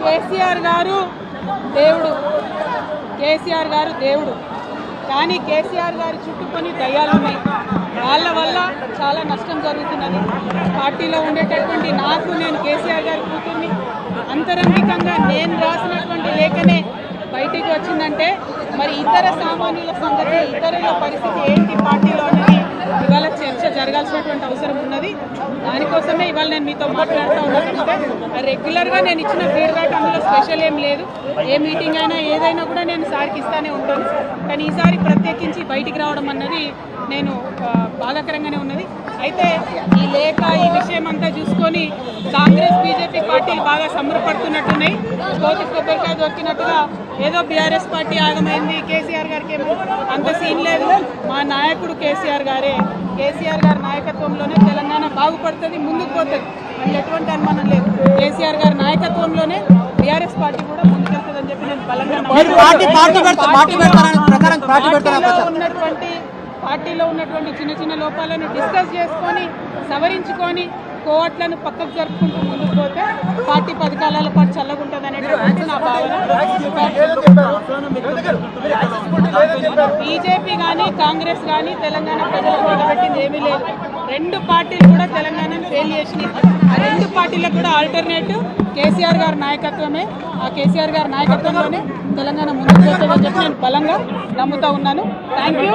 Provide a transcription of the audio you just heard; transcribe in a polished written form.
కేసీఆర్ గారు దేవుడు, కేసీఆర్ గారు దేవుడు. కానీ కేసీఆర్ గారి చుట్టూ కొన్ని దయ్యాలు ఉన్నాయి. వాళ్ళ వల్ల చాలా నష్టం జరుగుతున్నది. పార్టీలో ఉండేటటువంటి నాకు, నేను కేసీఆర్ గారి కూతుర్ని, అంతరంగికంగా నేను రాసినటువంటి లేఖనే బయటికి వచ్చిందంటే మరి ఇతర సామాన్యుల సంగతి, ఇతరుల పరిస్థితి ఏంటి పార్టీలో అనేది ఇవాళ చర్చ జరగాల్సినటువంటి అవసరం ఉన్నది. దానికోసమే ఇవాళ నేను మీతో మాట్లాడుతూ ఉన్నాను. రెగ్యులర్గా నేను ఇచ్చిన ఫీడ్బ్యాక్ అందులో స్పెషల్ ఏం లేదు. ఏ మీటింగ్ అయినా ఏదైనా కూడా నేను సార్కి ఇస్తానే ఉంటాను. కానీ ఈసారి ప్రత్యేకించి బయటికి రావడం అన్నది నేను బాధాకరంగానే ఉన్నది. అయితే ఈ లేఖ, ఈ విషయం అంతా చూసుకొని కాంగ్రెస్ బీజేపీ పార్టీలు బాగా సంబరపడుతున్నట్టున్నాయి. కోతి కొబ్బరికాయ దొరికినట్టుగా ఏదో బీఆర్ఎస్ పార్టీ ఆగమైంది, కేసీఆర్ గారికి ఏమో అంత సీన్ లేదు. మా నాయకుడు కేసీఆర్ గారే, కేసీఆర్ గారి నాయకత్వంలోనే తెలంగాణ బాగుపడుతుంది, ముందుకు పోతుంది అని ఎటువంటి అనుమానం లేదు. కేసీఆర్ గారి నాయకత్వంలోనే బీఆర్ఎస్ పార్టీ కూడా ముందుకెళ్తుందని చెప్పి నేను బలంగా పార్టీలో ఉన్నటువంటి చిన్న చిన్న లోపాలను డిస్కస్ చేసుకొని సవరించుకొని కోవట్లను పక్కకు జరుపుకుంటూ ముందుకు పోతే పార్టీ 10 కాలాల పాటు చల్లగుంటుంది అనేటువంటి నా భావన. బీజేపీ కానీ కాంగ్రెస్ కానీ తెలంగాణ ప్రజలకు కూడబెట్టింది ఏమీ లేదు. 2 పార్టీలు కూడా తెలంగాణను ఫెయిల్ చేసినాయి. ఆ 2 పార్టీలకు కూడా ఆల్టర్నేటివ్ కేసీఆర్ గారి నాయకత్వమే. ఆ కేసీఆర్ గారి నాయకత్వంలోనే తెలంగాణ ముందుకు పోతుందని చెప్పి నేను బలంగా నమ్ముతా ఉన్నాను. Thank you.